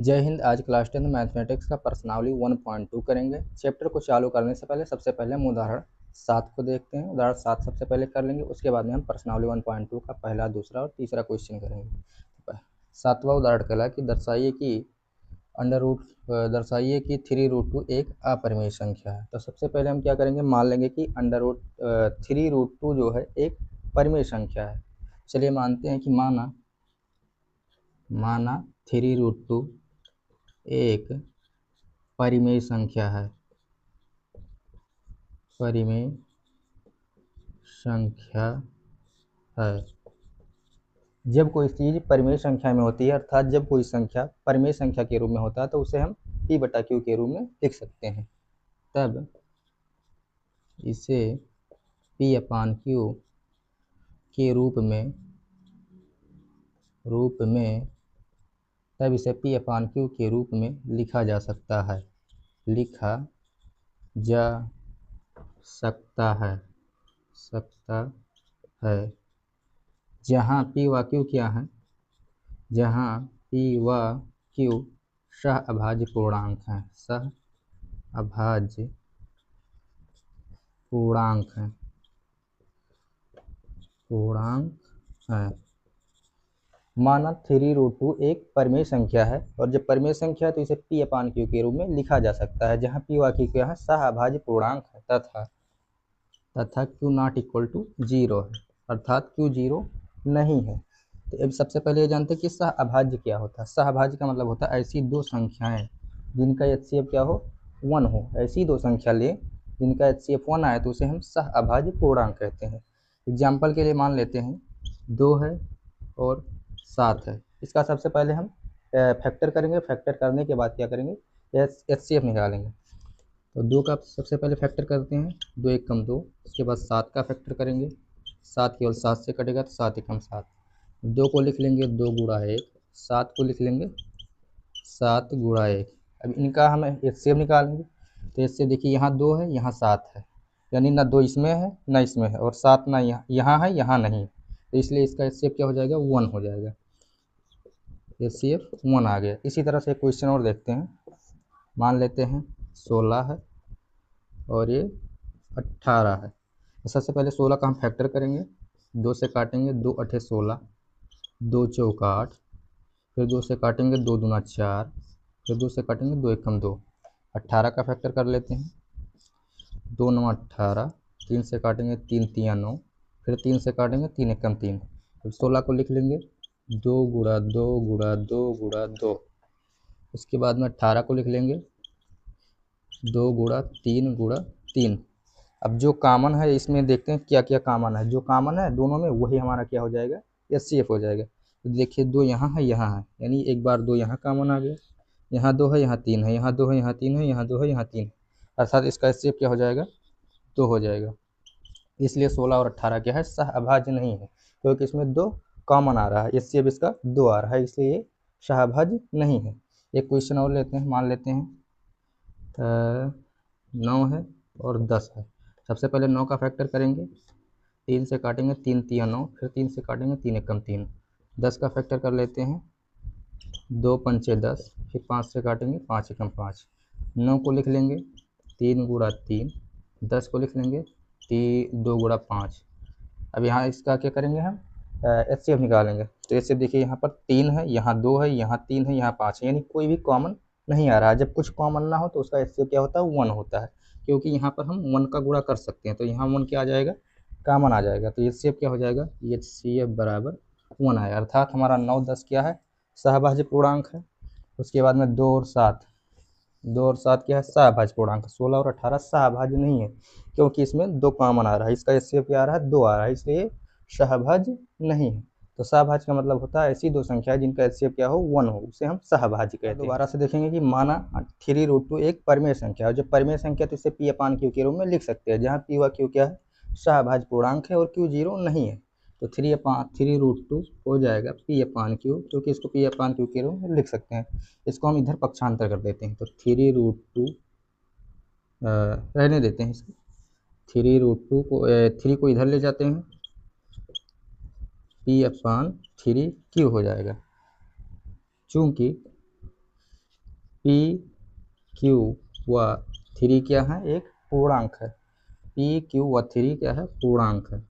जय हिंद। आज class 10 mathematics का प्रश्नावली 1.2 करेंगे। चैप्टर को चालू करने से पहले सबसे पहले हम उदाहरण 7 को देखते हैं। उदाहरण 7 सबसे पहले कर लेंगे, उसके बाद में हम प्रश्नावली 1.2 का पहला, दूसरा और तीसरा क्वेश्चन करेंगे। 7वां उदाहरण कहला कि दर्शाइए कि 3√2 एक अपरिमेय संख्या है। तो सबसे पहले हम क्या करेंगे, मान लेंगे कि 3√2 जो है एक परिमेय संख्या है। चलिए मानते हैं कि माना 3√2 एक परिमेय संख्या है। परिमेय संख्या है जब कोई चीज़ परिमेय संख्या में होती है, अर्थात जब कोई संख्या परिमेय संख्या के रूप में होता है तो उसे हम P/Q के रूप में लिख सकते हैं। तब इसे P/Q के रूप में लिखा जा सकता है जहाँ P व Q क्या है, जहाँ P व Q सहअभाज्य पूर्णांक हैं। सहअभाज्य पूर्णांक है। माना 3√2 एक परिमेय संख्या है, और जब परिमेय संख्या है तो इसे P/Q के रूप में लिखा जा सकता है, जहाँ P व Q क्या है, सहअभाज्य पूर्णांक है तथा Q नॉट इक्वल टू 0 है, अर्थात Q 0 नहीं है। तो अब सबसे पहले ये जानते हैं कि सहअभाज्य क्या होता है। सहअभाज्य का मतलब होता है ऐसी दो संख्याएं जिनका HCF क्या हो, 1 हो। ऐसी दो संख्या ले जिनका HCF 1 आए तो उसे हम सहअभाज्य पूर्णांक कहते हैं। एग्जाम्पल के लिए मान लेते हैं 2 है और 7 है। इसका सबसे पहले हम फैक्टर करेंगे। फैक्टर करने के बाद क्या करेंगे, HCF निकालेंगे। तो 2 का सबसे पहले फैक्टर करते हैं, 2 एक कम 2। इसके बाद 7 का फैक्टर करेंगे, 7 केवल 7 से कटेगा तो 7 एकम 7। 2 को लिख लेंगे 2 गुणा 1, 7 को लिख लेंगे 7 गुणा 1। अब इनका हम HCF निकालेंगे। तो इससे देखिए यहाँ 2 है, यहाँ 7 है, यानी ना 2 इसमें है ना इसमें है, और 7 ना यहाँ है यहाँ नहीं, तो इसलिए इसका HCF क्या हो जाएगा, 1 हो जाएगा। HCF 1 आ गया। इसी तरह से एक क्वेश्चन और देखते हैं। मान लेते हैं 16 है और ये 18 है। तो सबसे पहले 16 का हम फैक्टर करेंगे, 2 से काटेंगे, 2 8 16, 2 चौका 8, फिर 2 से काटेंगे, 2 दूना 4, फिर 2 से काटेंगे, 2 एकम 2। 18 का फैक्टर कर लेते हैं, 2 9 18, 3 से काटेंगे, 3 3 9, फिर 3 से काटेंगे, 3 एकम 3। फिर 16 को लिख लेंगे 2 गुणा 2 गुणा 2 गुणा 2। उसके बाद में 18 को लिख लेंगे 2 गुणा 3 गुणा 3। अब जो कॉमन है इसमें देखते हैं क्या क्या कॉमन है। जो कॉमन है दोनों में वही हमारा क्या हो जाएगा, HCF हो जाएगा। तो देखिए 2 यहाँ है, यहाँ है, यानी एक बार 2 यहाँ कॉमन आ गया, यहाँ 2 है, यहाँ 3 है, यहाँ 2 है, यहाँ 3 है, यहाँ 2 है, यहाँ 3 है, अर्थात इसका HCF क्या हो जाएगा, 2 हो जाएगा। इसलिए 16 और 18 क्या है, सहअभाज्य नहीं है, क्योंकि इसमें 2 कॉमन आ रहा है, HCF इसका 2 आ रहा है, इसलिए ये सहअभाज्य नहीं है। एक क्वेश्चन और लेते हैं। मान लेते हैं 9 है और 10 है। सबसे पहले 9 का फैक्टर करेंगे, 3 से काटेंगे, 3 3 9, फिर 3 से काटेंगे, 3 एकम 3। 10 का फैक्टर कर लेते हैं, 2 पंचे 10, फिर 5 से काटेंगे, 5 एकम 5। 9 को लिख लेंगे 3 गुणा 3, 10 को लिख लेंगे 2 गुणा 5। अब यहाँ इसका क्या करेंगे, हम HCF निकालेंगे। तो HCF देखिए यहाँ पर 3 है, यहाँ 2 है, यहाँ 3 है, यहाँ 5 है, यानी कोई भी कॉमन नहीं आ रहा है। जब कुछ कॉमन ना हो तो उसका HCF क्या होता है, 1 होता है, क्योंकि यहाँ पर हम 1 का गुणा कर सकते हैं, तो यहाँ 1 क्या आ जाएगा, कॉमन आ जाएगा। तो HCF क्या हो जाएगा, HCF बराबर 1 आया, अर्थात हमारा 9 10 क्या है, सहअभाज्य पूर्णांक है। उसके बाद में 2 और 7 क्या है, सहअभाज्य पूर्णांक। 16 और 18 सहअभाज्य नहीं है, क्योंकि इसमें 2 कॉमन आ रहा है, इसका HCF क्या आ रहा है, 2 आ रहा है, इसलिए सहअभाज्य नहीं है। तो सहअभाज्य का मतलब होता है ऐसी दो संख्या जिनका HCF क्या हो, 1 हो, उसे हम सहअभाज्य कहते हैं। दोबारा से देखेंगे कि माना 3√2 एक परिमेय संख्या है। जब परिमेय संख्या तो इसे P/Q के रूप में लिख सकते हैं, जहाँ P व Q क्या है, सहअभाज्य पूर्णांक है, और Q 0 नहीं है, तो 3√2 हो जाएगा P/Q, क्योंकि इसको P/Q के रूप में लिख सकते हैं। इसको हम इधर पक्षांतर कर देते हैं, तो 3√2 रहने देते हैं इसको। 3√2 को 3 को इधर ले जाते हैं, P/3Q हो जाएगा। चूंकि पी क्यू व थ्री क्या है, एक पूर्णांक है। पी क्यू व थ्री क्या है, पूर्णांक है।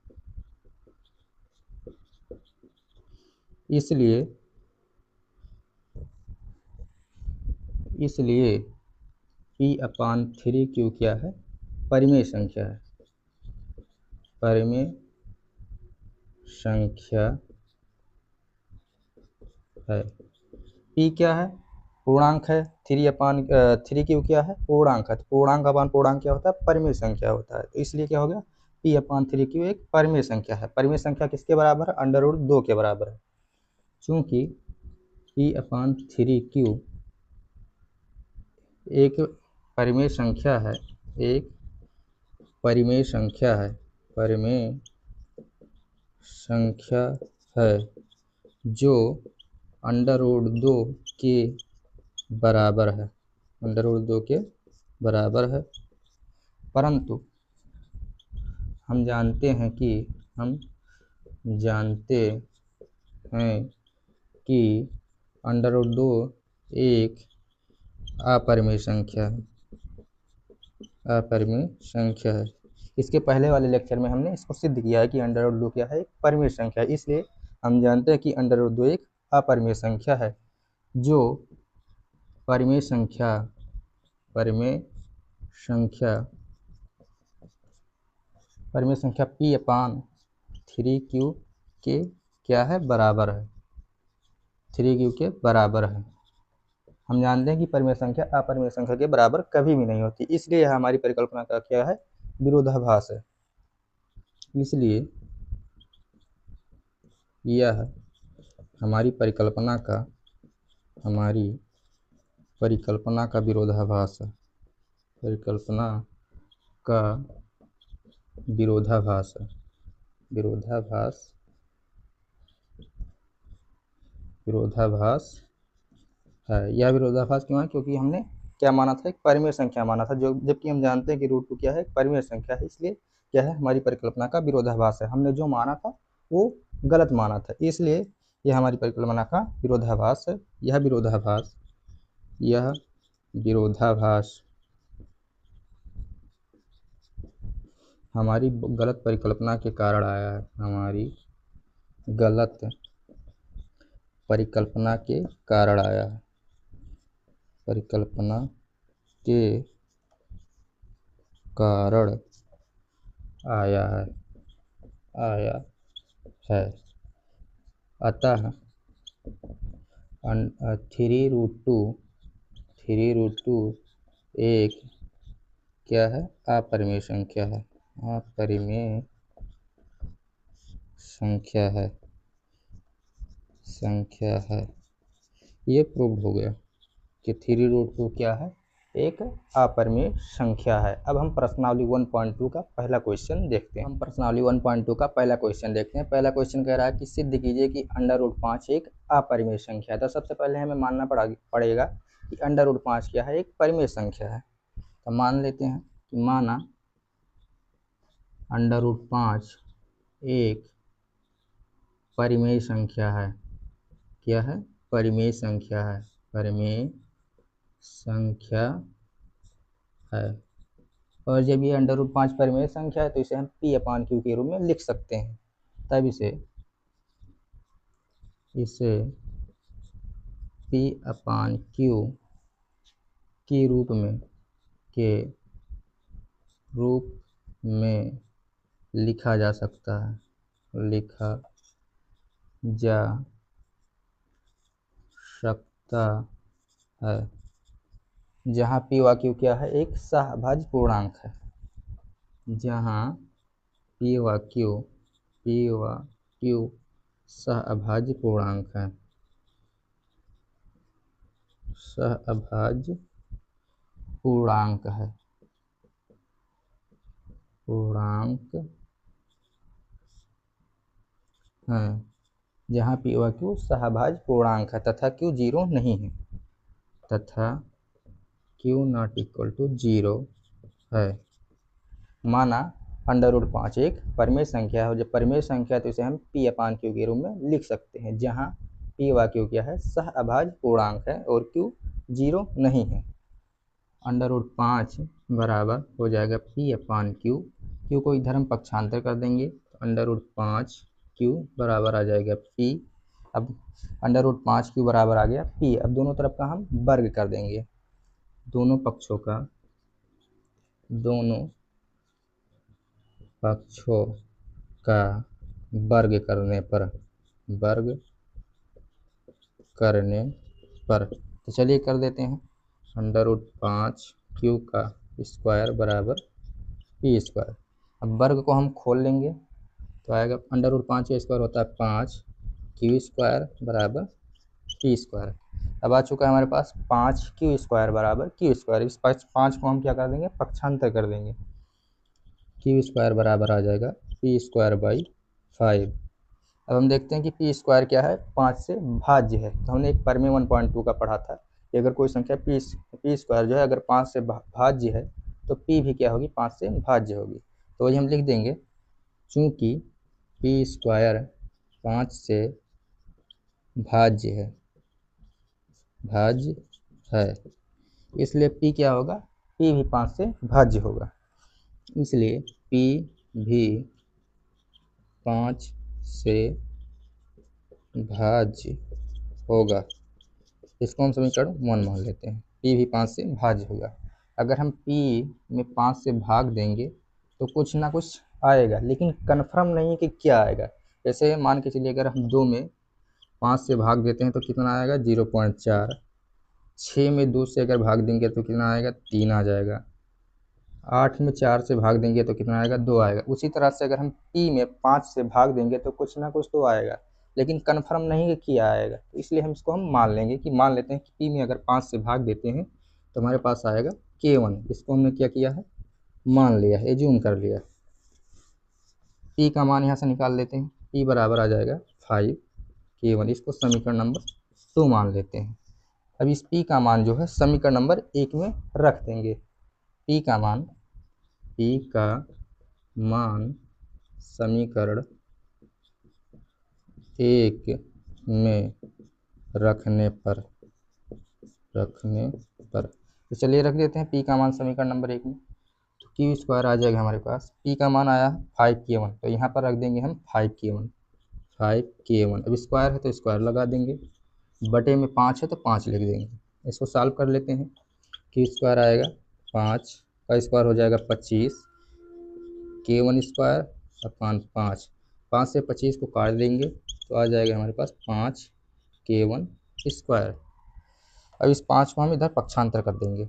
इसलिए पी अपान थ्री क्यू क्या है, परिमेय संख्या है। परिमेय संख्या है। पी क्या है, पूर्णांक है। थ्री क्यू क्या है, पूर्णांक है। तो पूर्णांक अपान पूर्णांक क्या होता है, परिमेय संख्या होता है। तो इसलिए क्या हो गया, पी अपान थ्री क्यू एक परिमेय संख्या है। परिमेय संख्या किसके बराबर है, अंडर रूट 2 के बराबर है। चूंकि पी अपान थ्री क्यू एक परिमेय संख्या है, एक परिमेय संख्या है, परिमेय संख्या है जो अंडर रूट 2 के बराबर है, अंडर रूट 2 के बराबर है। परंतु हम जानते हैं कि अंडर रूट 2 एक अपरिमेय संख्या है, अपरिमेय संख्या है। इसके पहले वाले लेक्चर में हमने इसको सिद्ध किया है कि अंडर रूट 2 क्या है, एक परिमेय संख्या है। इसलिए हम जानते हैं कि अंडर रूट 2 एक अपरिमेय संख्या है जो परिमेय संख्या पी अपान थ्री क्यू के क्या है, बराबर है। थ्री क्यू के बराबर है। हम जानते हैं कि परिमेय संख्या अपरिमेय संख्या के बराबर कभी भी नहीं होती, इसलिए यह हमारी परिकल्पना का क्या है, विरोधाभास है। इसलिए यह हमारी परिकल्पना का विरोधाभास है। परिकल्पना का विरोधाभास है। विरोधाभास है। यह विरोधाभास क्यों है, क्योंकि हमने क्या माना था, एक परिमेय संख्या माना था, जो जबकि हम जानते हैं कि रूट 2 क्या है, एक परिमेय संख्या है। इसलिए क्या है, हमारी परिकल्पना का विरोधाभास है। हमने जो माना था वो गलत माना था, इसलिए यह हमारी परिकल्पना का विरोधाभास है। यह विरोधाभास हमारी गलत परिकल्पना के कारण आया है। हमारी गलत परिकल्पना के कारण आया है। परिकल्पना के कारण आया है। अतः थ्री रूट टू एक क्या है, अपरिमेय संख्या है। अपरिमेय संख्या है। ये प्रूव हो गया कि थ्री रूट 2 क्या है, एक अपरिमेय संख्या है। अब हम प्रश्नावली 1.2 का पहला क्वेश्चन देखते हैं। पहला क्वेश्चन कह रहा है कि सिद्ध कीजिए कि अंडर रूट 5 एक अपरिमेय संख्या है। तो सबसे पहले हमें मानना पड़ेगा कि अंडर रूट 5 क्या है, एक परिमेय संख्या है। तो मान लेते हैं कि माना अंडर रूट 5 एक परिमेय संख्या है। क्या है, परिमेय संख्या है। परिमेय संख्या है। और जब ये अंडर रूट 5 परिमेय संख्या है तो इसे हम पी अपान क्यू के रूप में लिख सकते हैं। तब इसे पी अपान क्यू के रूप में लिखा जा सकता है, जहाँ पी व क्यू क्या है, एक सहभाज्य पूर्णांक है। जहाँ पी व क्यू सहअभाज्य पूर्णांक है। सहअभाज्य पूर्णांक है। जहाँ पी व क्यू सहअभाज्य पूर्णांक है तथा क्यू 0 नहीं है। तथा क्यू नॉट इक्वल टू 0 है। माना अंडर रूट 5 एक परिमेय संख्या है। जब परिमेय संख्या है तो इसे हम पी अपान क्यू के रूप में लिख सकते हैं, जहाँ पी व क्यू क्या है, सहअभाज्य पूर्णांक है और क्यू जीरो नहीं है। √5 बराबर हो जाएगा P/Q। क्यू को इधर हम पक्षांतर कर देंगे तो √5 क्यू बराबर आ जाएगा P। अब √5 क्यू बराबर आ गया P। अब दोनों तरफ का हम वर्ग कर देंगे, दोनों पक्षों का वर्ग करने पर तो चलिए कर देते हैं। √5 क्यू का स्क्वायर बराबर P²। अब वर्ग को हम खोल लेंगे तो आएगा √5 का स्क्वायर होता है 5, Q² बराबर P²। अब आ चुका है हमारे पास 5Q² बराबर Q²। इस 5 को हम क्या कर देंगे, पक्षांतर कर देंगे। Q² बराबर आ जाएगा P²/5। अब हम देखते हैं कि P² क्या है, 5 से भाज्य है। तो हमने एक परमेय 1.2 का पढ़ा था कि अगर कोई संख्या P² जो है अगर 5 से भाज्य है तो P भी क्या होगी, 5 से भाज्य होगी। तो वही हम लिख देंगे, चूँकि P² 5 से भाज्य है इसलिए P क्या होगा, P भी 5 से भाज्य होगा। इसलिए P भी 5 से भाज्य होगा। इसको हम समीकरण 1 मान लेते हैं। P भी 5 से भाज्य होगा। अगर हम P में 5 से भाग देंगे तो कुछ ना कुछ आएगा, लेकिन कन्फर्म नहीं है कि क्या आएगा। जैसे मान के चलिए अगर हम 2 में 5 से भाग देते हैं तो कितना आएगा, 0.4। 6 में 2 से अगर भाग देंगे तो कितना आएगा, 3 आ जाएगा। 8 में 4 से भाग देंगे तो कितना आएगा, 2 आएगा। उसी तरह से अगर हम P में 5 से भाग देंगे तो कुछ ना कुछ तो आएगा, लेकिन कन्फर्म नहीं है कि क्या आएगा। तो इसलिए हम इसको मान लेंगे कि मान लेते हैं कि P में अगर 5 से भाग देते हैं तो हमारे पास आएगा K1। इसको हमने क्या किया है, मान लिया है, एज्यूम कर लिया। P का मान यहाँ से निकाल लेते हैं। P बराबर आ जाएगा 5 K1। इसको समीकरण नंबर 2 मान लेते हैं। अब इस P का मान जो है समीकरण नंबर 1 में रख देंगे। P का मान समीकरण 1 में रखने पर तो चलिए रख देते हैं P का मान समीकरण नंबर 1 में। तो Q² आ जाएगा हमारे पास। P का मान आया 5K1, तो यहाँ पर रख देंगे हम 5K1। अब स्क्वायर है तो स्क्वायर लगा देंगे, बटे में 5 है तो 5 लिख देंगे। इसको सॉल्व कर लेते हैं। Q² आएगा 5 का स्क्वायर हो जाएगा 25, K1² अपान 5 से 25 को काट देंगे तो आ जाएगा हमारे पास 5K1²। अब इस 5 को हम इधर पक्षांतर कर देंगे।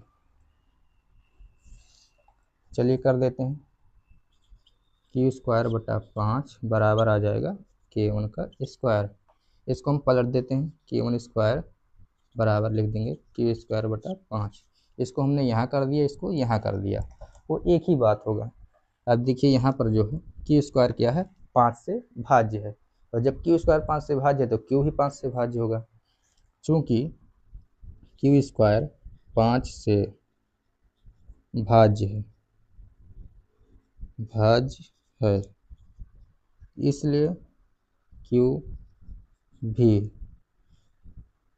चलिए कर देते हैं। Q²/5 बराबर आ जाएगा K1²। इसको हम पलट देते हैं। K1² बराबर लिख देंगे Q²/5। इसको हमने यहाँ कर दिया, इसको यहाँ कर दिया, वो एक ही बात होगा। अब देखिए यहाँ पर जो है Q² क्या है, 5 से भाज्य है। और जब Q² 5 से भाज्य है तो Q भी 5 से भाज्य होगा। चूँकि Q² 5 से भाज्य है इसलिए Q भी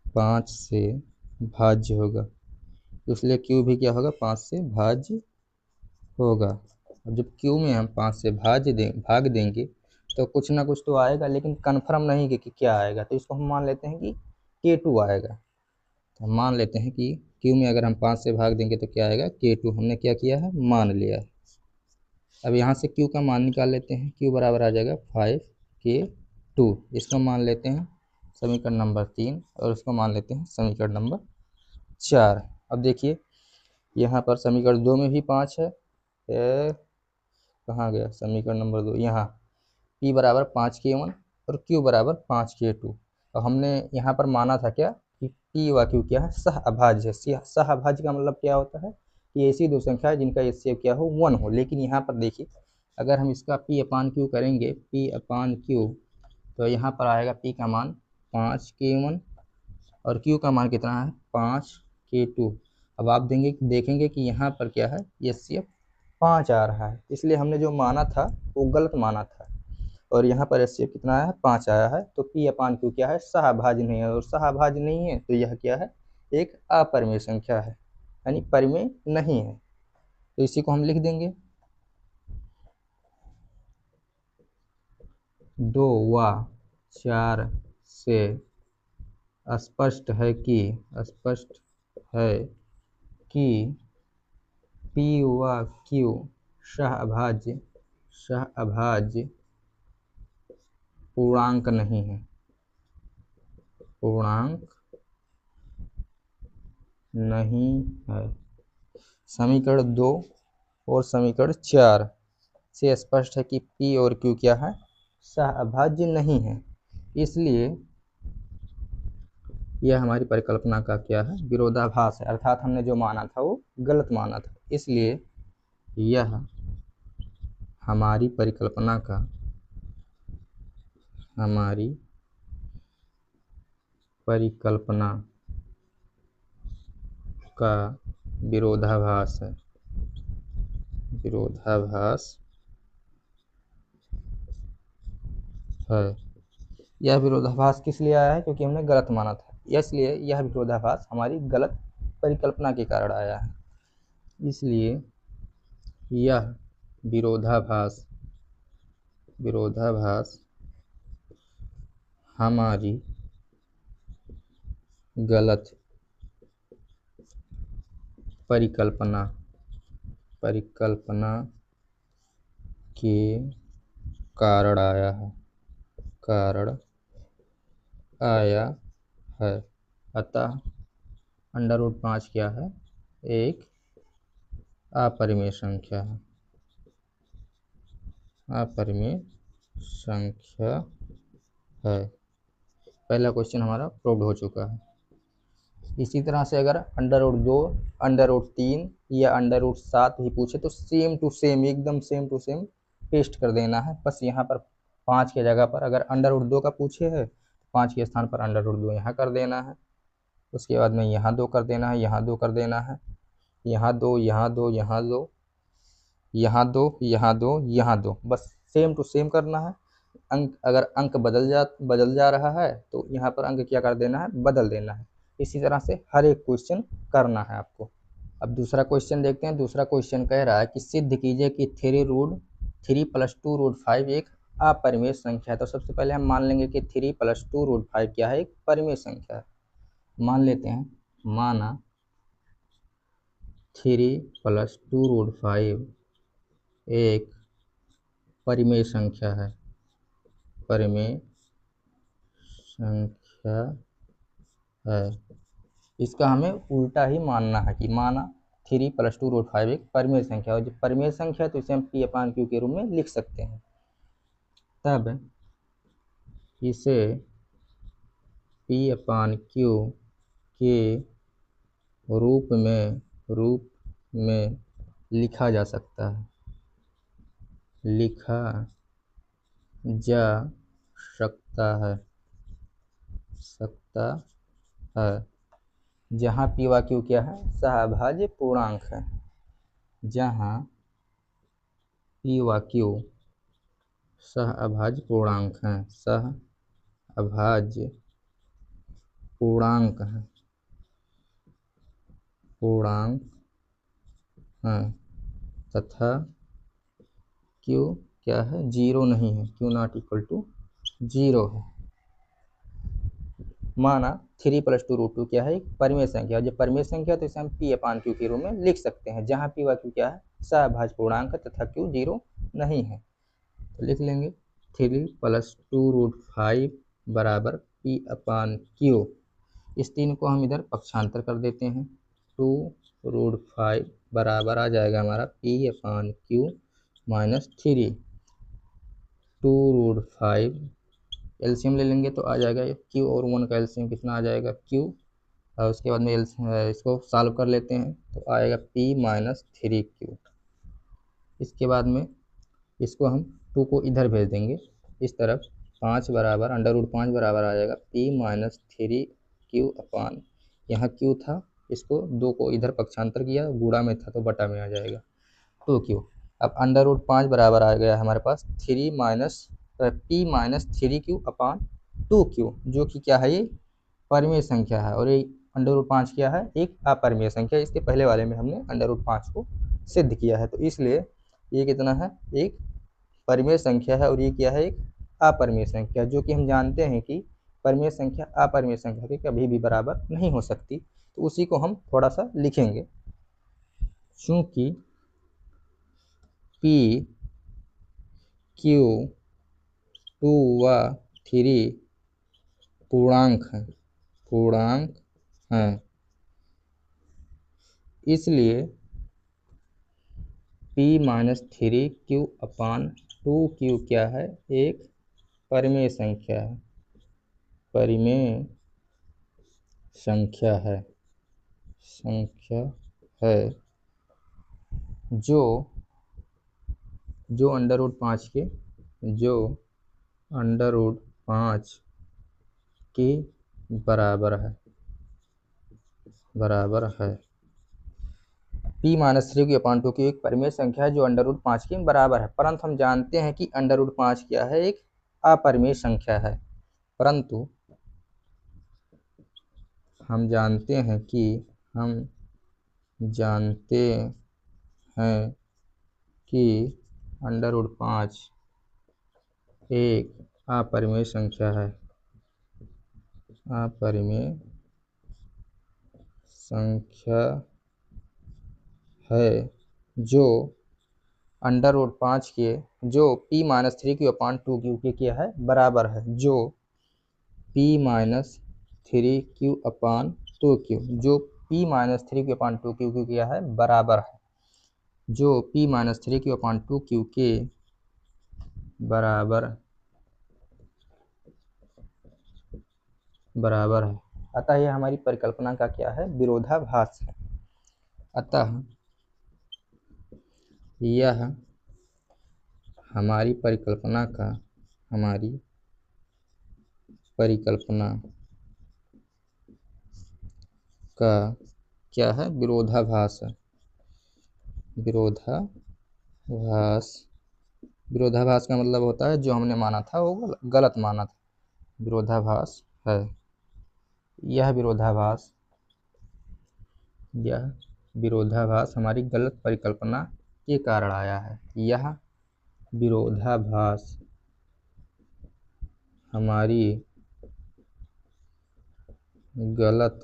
5 से भाज्य होगा। इसलिए Q भी क्या होगा, 5 से भाज्य होगा। अब जब Q में हम 5 से भाग देंगे तो कुछ ना कुछ तो आएगा, लेकिन कन्फर्म नहीं कि क्या आएगा। तो इसको हम मान लेते हैं कि K2 आएगा। तो हम मान लेते हैं कि Q में अगर हम 5 से भाग देंगे तो क्या आएगा, K2। हमने क्या किया है, मान लिया है। अब यहाँ से Q का मान निकाल लेते हैं। Q बराबर आ जाएगा 5K2। इसको मान लेते हैं समीकरण नंबर 3 और उसको मान लेते हैं समीकरण नंबर 4। अब देखिए यहाँ पर समीकरण 2 में भी 5 है, कहाँ गया समीकरण नंबर 2, यहाँ P बराबर 5K1 और Q बराबर 5K2। और हमने यहाँ पर माना था क्या कि P व Q क्या है, सह अभाज्य है। सह अभाज्य का मतलब क्या होता है कि ऐसी दो संख्या है जिनका HCF क्या हो, 1 हो। लेकिन यहाँ पर देखिए अगर हम इसका P/Q करेंगे, P/Q, तो यहाँ पर आएगा P का मान 5K1 और Q का मान कितना है, 5K2। अब आप देखेंगे कि यहाँ पर क्या है, HCF 5 आ रहा है। इसलिए हमने जो माना था वो गलत माना था और यहाँ पर HCF कितना आया है, 5 आया है। तो P/Q क्या है, सहअभाज्य नहीं है, और सहअभाज्य नहीं है तो यह क्या है, एक अपरिमेय संख्या है, यानी परिमेय नहीं है। तो इसी को हम लिख देंगे 2 व 4 से स्पष्ट है कि P व Q सहअभाज्य पूर्णांक नहीं है, समीकरण 2 और समीकरण 4 से स्पष्ट है कि P और Q क्या है, सहअभाज्य नहीं है। इसलिए यह हमारी परिकल्पना का क्या है, विरोधाभास है, अर्थात हमने जो माना था वो गलत माना था। इसलिए यह हमारी परिकल्पना का विरोधाभास है। यह विरोधाभास किस लिए आया है, क्योंकि हमने गलत माना था, इसलिए यह विरोधाभास हमारी गलत परिकल्पना के कारण आया है। इसलिए यह विरोधाभास हमारी गलत परिकल्पना के कारण आया है। अतः √5 क्या है, एक अपरिमेय संख्या है। पहला क्वेश्चन हमारा प्रूव्ड हो चुका है। इसी तरह से अगर √2, √3 या √7 ही पूछे तो सेम टू सेम, एकदम सेम टू सेम पेस्ट कर देना है। बस यहाँ पर 5 की जगह पर अगर √2 का पूछे है तो 5 के स्थान पर √2 यहाँ कर देना है। उसके बाद में यहाँ 2 कर देना है, यहाँ 2 कर देना है, यहाँ 2, यहाँ 2, यहाँ 2, यहाँ 2, यहाँ 2, यहाँ 2, बस सेम टू सेम करना है। अगर अंक बदल जा रहा है तो यहाँ पर अंक क्या कर देना है, बदल देना है। इसी तरह से हर एक क्वेश्चन करना है आपको। अब दूसरा क्वेश्चन देखते हैं। दूसरा क्वेश्चन कह रहा है कि सिद्ध कीजिए कि 3 + 2√5 एक अपरिमेय संख्या है। तो सबसे पहले हम मान लेंगे कि 3 + 2√5 क्या है, एक परिमेय संख्या है। मान लेते हैं, माना 3 + 2√5 एक परिमेय संख्या है। इसका हमें उल्टा ही मानना है कि माना 3 + 2√5 एक परिमेय संख्या है, और जो परिमेय संख्या है तो इसे हम P/Q के रूप में लिख सकते हैं। तब इसे P/Q के रूप में लिखा जा सकता है, जहाँ P व Q क्या है, सहअभाज्य पूर्णांक है। जहाँ P व Q सहअभाज्य पूर्णांक है, तथा Q क्या है, 0 नहीं है, Q ≠ 0 है। माना 3 + 2√2 क्या है, एक परिमेय संख्या, जब परिमेय संख्या तो इसे हम P/Q के रूप में लिख सकते हैं, जहाँ P व Q क्या है, सहअभाज्य पूर्णांक तथा Q 0 नहीं है। तो लिख लेंगे 3 + 2√5 बराबर P/Q। इस 3 को हम इधर पक्षांतर कर देते हैं। 2√5 बराबर आ जाएगा हमारा P/Q - 3। 2√5 एलसीएम ले लेंगे तो आ जाएगा Q और 1 का एलसीएम कितना आ जाएगा, Q। और उसके बाद में इसको सॉल्व कर लेते हैं तो आएगा P - 3Q। इसके बाद में इसको हम 2 को इधर भेज देंगे इस तरफ, 5 बराबर √5 बराबर आ जाएगा P - 3Q। यहाँ Q था, इसको 2 को इधर पक्षांतर किया, गुणा में था तो बटा में आ जाएगा 2Q। अब √5 बराबर आ गया हमारे पास P - 3Q/2Q, जो कि क्या है, ये परिमेय संख्या है और ये √5 क्या है, एक अपरिमेय संख्या। इसके पहले वाले में हमने √5 को सिद्ध किया है, तो इसलिए ये कितना है, एक परिमेय संख्या है और ये क्या है, एक अपरिमेय संख्या, जो कि हम जानते हैं कि परिमेय संख्या अपरिमेय संख्या के कभी भी बराबर नहीं हो सकती। तो उसी को हम थोड़ा सा लिखेंगे। चूंकि P, Q, 2 व 3 पूर्णांक हैं, इसलिए P-3Q/2Q क्या है, एक परिमेय संख्या है, जो √5 के बराबर है। P-3Q/2Q एक परिमेय संख्या है जो √5 के बराबर है, परंतु हम जानते हैं कि √5 क्या है, एक अपरिमेय संख्या है। परंतु हम जानते हैं कि √5 एक अपरिमेय संख्या है, जो √5 के जो P-3Q/2Q के क्या है, बराबर है, जो P-3Q/2Q जो P-3Q/2Q क्या है, बराबर है, जो P-3Q/2Q के बराबर है। अतः यह हमारी परिकल्पना का क्या है, विरोधाभास है। अतः यह हमारी परिकल्पना का क्या है, विरोधाभास है। विरोधाभास का मतलब होता है जो हमने माना था वो गलत माना था, विरोधाभास है। यह विरोधाभास हमारी गलत परिकल्पना के कारण आया है। यह विरोधाभास हमारी गलत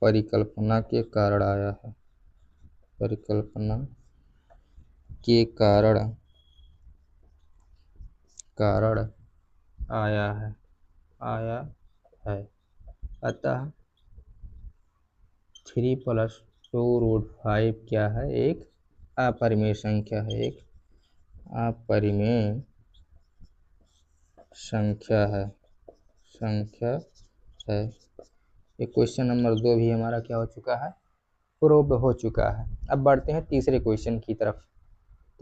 परिकल्पना के कारण आया है। आया है। अतः 3 + 2√5 क्या है, एक अपरिमेय संख्या है, ये क्वेश्चन नंबर 2 भी हमारा क्या हो चुका है, प्रूव्ड हो चुका है। अब बढ़ते हैं तीसरे क्वेश्चन की तरफ।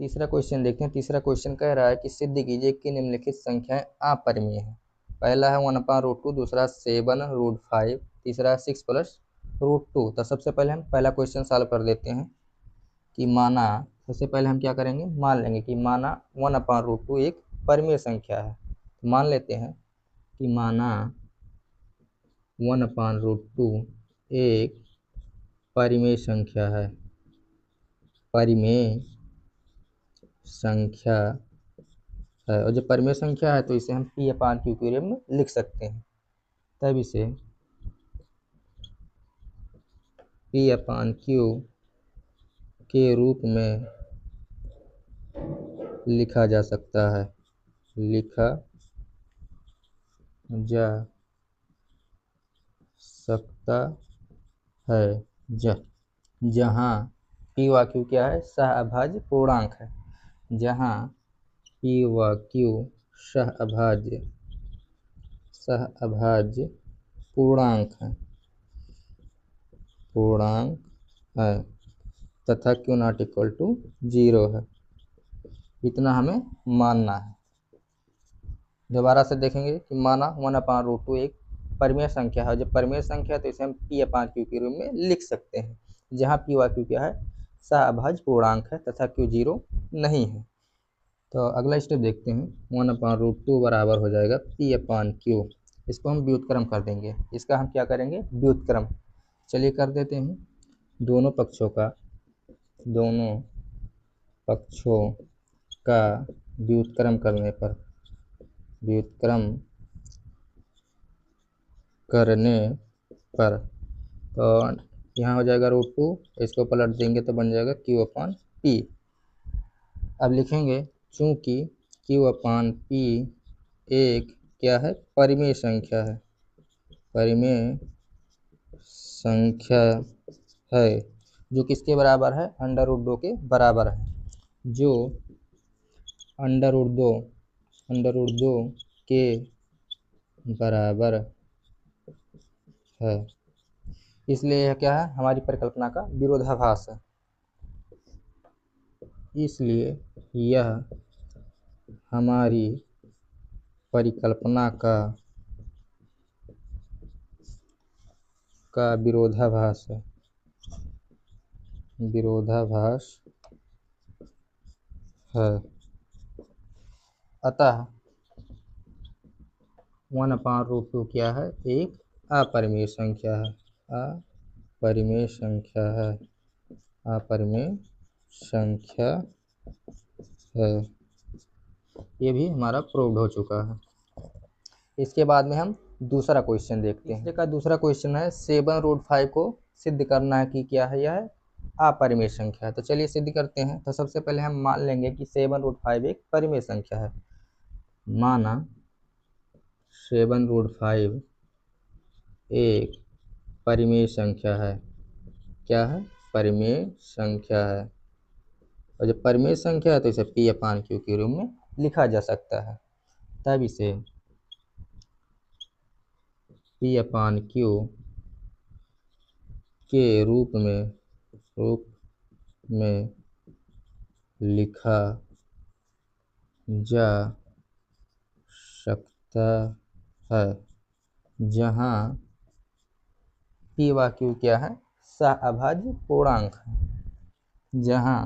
तीसरा क्वेश्चन देखते हैं। तीसरा क्वेश्चन कह रहा है कि सिद्ध कीजिए कि निम्नलिखित संख्याएं अपरिमेय हैं। पहला है 1/√2, दूसरा 7√5, तीसरा 6 + √2। तो सबसे पहले हम पहला क्वेश्चन सॉल्व कर देते हैं कि माना, सबसे पहले हम क्या करेंगे, मान लेंगे कि माना 1/√2 एक परिमेय संख्या है। तो मान लेते हैं कि माना 1/√2 एक परिमेय संख्या है, और जब परिमेय संख्या है तो इसे हम P/Q के रूप में लिख सकते हैं। तब इसे P/Q के रूप में लिखा जा सकता है, जहाँ P व Q क्या है, सहअभाज्य पूर्णांक है। जहाँ P व Q सहअभाज्य पूर्णांक है तथा Q ≠ 0 है। इतना हमें मानना है। दोबारा से देखेंगे कि माना 1/√2 एक परिमेय संख्या है। जब परिमेय संख्या है तो इसे हम P/Q के रूप में लिख सकते हैं, जहाँ P व Q क्या है, सहअभाज्य पूर्णांक है तथा Q 0 नहीं है। तो अगला स्टेप देखते हैं। 1/√2 बराबर हो जाएगा P/Q। इसको हम व्युत्क्रम कर देंगे। इसका हम क्या करेंगे, व्युत्क्रम। चलिए कर देते हैं। दोनों पक्षों का व्युत्क्रम करने पर तो यहाँ हो जाएगा √2, इसको पलट देंगे तो बन जाएगा Q/P। अब लिखेंगे चूंकि Q/P एक क्या है, परिमेय संख्या है, जो किसके बराबर है, √2 के बराबर है, जो √2 के बराबर है। इसलिए यह क्या है, हमारी परिकल्पना का विरोधाभास है। इसलिए यह हमारी परिकल्पना का विरोधाभास है। अतः 1/√2 क्या है, एक अपरिमेय संख्या है। ये भी हमारा प्रूव्ड हो चुका है। इसके बाद में हम दूसरा क्वेश्चन देखते हैं। इसका दूसरा क्वेश्चन है 7√5 को सिद्ध करना है कि क्या है, यह अपरिमेय संख्या है। तो चलिए सिद्ध करते हैं। तो सबसे पहले हम मान लेंगे कि 7√5 एक परिमेय संख्या है। माना 7√5 एक परिमेय संख्या है। क्या है, परिमेय संख्या है। और जब परिमेय संख्या है तो इसे P/Q के रूप में लिखा जा सकता है। तब इसे P/Q के रूप में लिखा जा सकता है, जहाँ P/Q क्या है, सहअभाज्य पूर्णांक है। जहाँ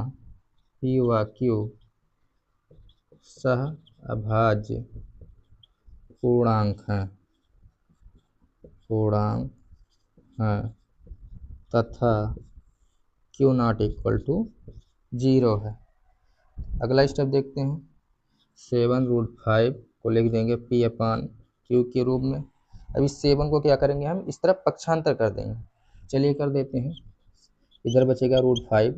P/Q सहअभाज्य पूर्णांक है तथा Q≠0 है। अगला स्टेप देखते हैं। 7√5 को लिख देंगे P/Q के रूप में। अब इस 7 को क्या करेंगे, हम इस तरफ पक्षांतर कर देंगे। चलिए कर देते हैं। इधर बचेगा √5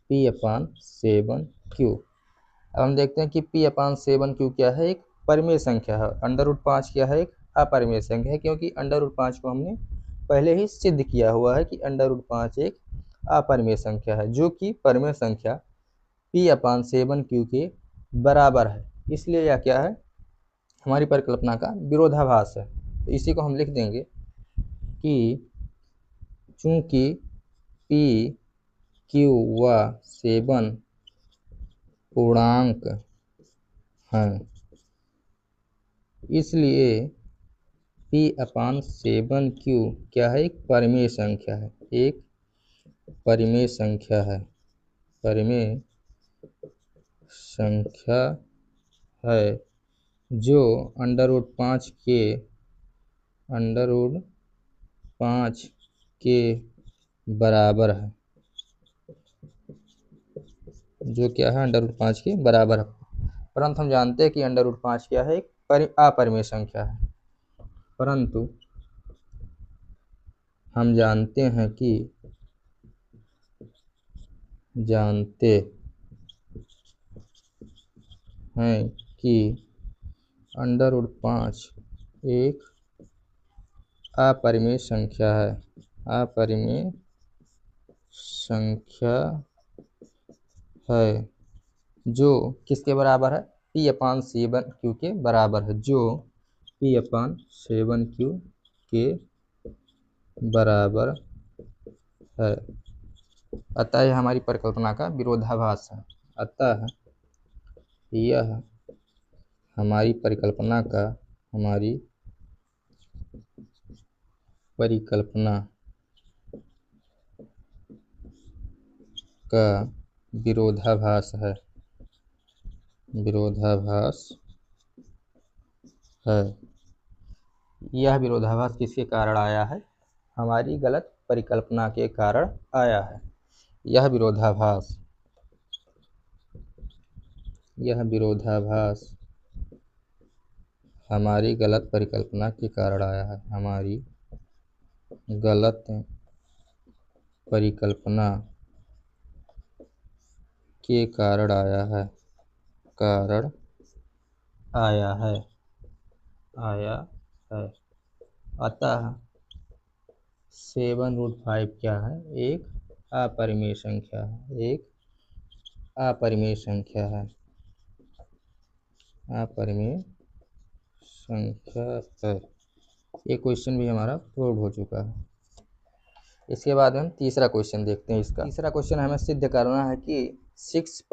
P/7Q। अब हम देखते हैं कि P/7Q क्या है, एक परिमेय संख्या है। √5 क्या है, एक अपरिमेय संख्या है, क्योंकि √5 को हमने पहले ही सिद्ध किया हुआ है कि √5 एक अपरिमेय संख्या है, जो कि परिमेय संख्या P/7Q के बराबर है। इसलिए यह क्या है, हमारी परिकल्पना का विरोधाभास है। तो इसी को हम लिख देंगे कि चूंकि P, Q व 7 पूर्णांक हैं, इसलिए P/7Q क्या है, एक परिमेय संख्या है, जो √5 के बराबर है। जो क्या है, √5 के बराबर है। परंतु हम जानते हैं कि √5 क्या है, एक अपरिमेय संख्या है। परंतु हम जानते हैं कि √5 एक अपरिमेय संख्या है, जो किसके बराबर है, P/7Q के बराबर है, जो P/7Q के बराबर है। अतः यह हमारी परिकल्पना का विरोधाभास है। अतः यह हमारी परिकल्पना का विरोधाभास है। यह विरोधाभास किसके कारण आया है, हमारी गलत परिकल्पना के कारण आया है। यह विरोधाभास हमारी गलत परिकल्पना के कारण आया है। हमारी गलत परिकल्पना के कारण आया है। अतः 7√5 क्या है? एक अपरिमेय संख्या है। अपरिमेय संख्या है। ये क्वेश्चन भी हमारा प्रूव हो चुका है। इसके बाद हम तीसरा क्वेश्चन देखते हैं। इसका तीसरा क्वेश्चन हमें सिद्ध करना है कि 6 +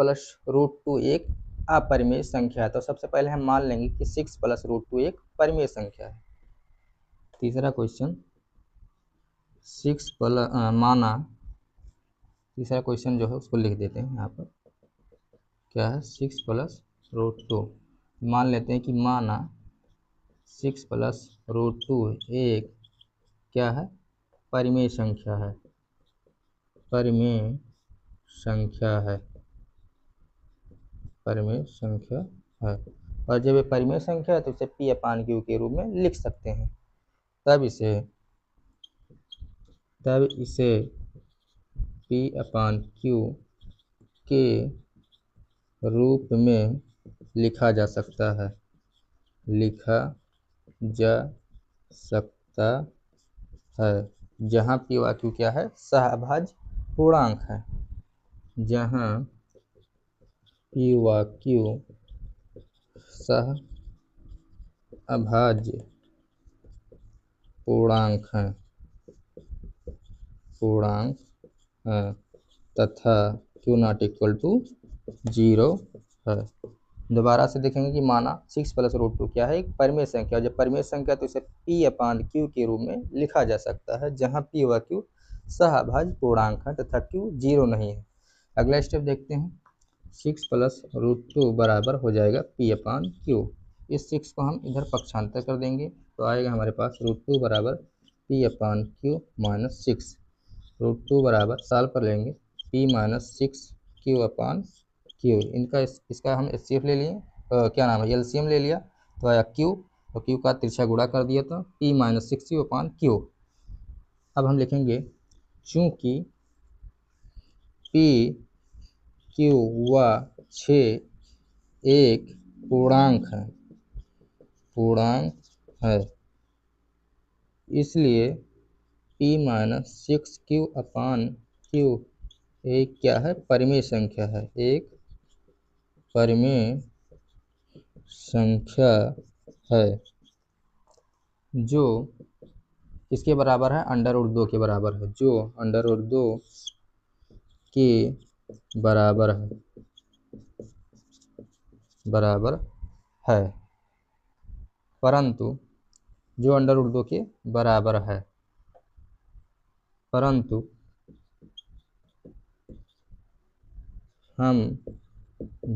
√2 एक अपरिमेय संख्या है। तो सबसे पहले हम मान लेंगे कि 6 + √2 एक परिमेय संख्या है। तीसरा क्वेश्चन तीसरा क्वेश्चन जो है उसको लिख देते हैं यहाँ पर। क्या है? 6 + √2 मान लेते हैं कि माना 6 + √2 एक क्या है? परिमेय संख्या है। परिमेय संख्या है। और जब ये परिमेय संख्या है तो इसे P/Q के रूप में लिख सकते हैं। तब इसे P/Q के रूप में लिखा जा सकता है। जहाँ P/Q क्या है? सहअभाज्य पूर्णांक है। जहाँ P/Q सहअभाज्य पूर्णांक है तथा Q ≠ 0 है। दोबारा से देखेंगे कि माना 6 + √2 क्या है? एक परिमेय संख्या। जब परिमेय संख्या तो इसे P/Q के रूप में लिखा जा सकता है, जहाँ P/Q सहअभाज्य पूर्णांक है तथा Q 0 नहीं है। अगला स्टेप देखते हैं। 6 + √2 बराबर हो जाएगा P/Q। इस 6 को हम इधर पक्षांतर कर देंगे तो आएगा हमारे पास √2 बराबर P/Q - 6। √2 बराबर साल पर लेंगे P - 6 Q/Q। इसका हम HCF ले लिए, क्या नाम है, LCM ले लिया तो आया Q, और Q का तिरछा गुणा कर दिया तो P - 6 Q/Q। अब हम लिखेंगे चूंकि P, Q व 6 एक पूर्णांक है, इसलिए P - 6 Q/Q एक क्या है? परिमेय संख्या है। एक परिमेय संख्या है जो किसके बराबर है? √2 के बराबर है। जो √2 के बराबर है। परंतु जो √2 के बराबर है, परंतु हम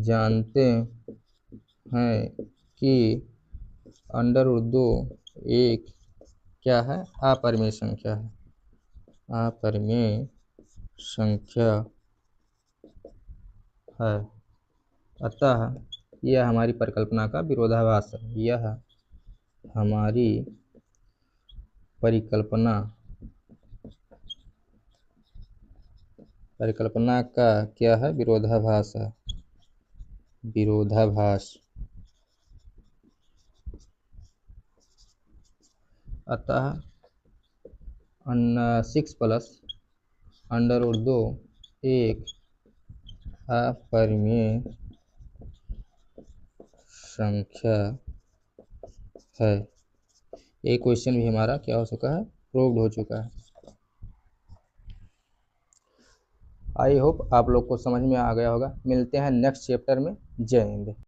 जानते हैं कि √2 एक क्या है? अपरिमेय संख्या है। अपरिमेय संख्या है। अतः यह हमारी परिकल्पना का विरोधाभास है। यह हमारी परिकल्पना का क्या है? विरोधाभास है। अतः 6 + √2 एक अपरिमेय संख्या है। एक क्वेश्चन भी हमारा क्या हो चुका है? प्रूव्ड हो चुका है। आई होप आप लोग को समझ में आ गया होगा। मिलते हैं नेक्स्ट चैप्टर में। जय हिंद।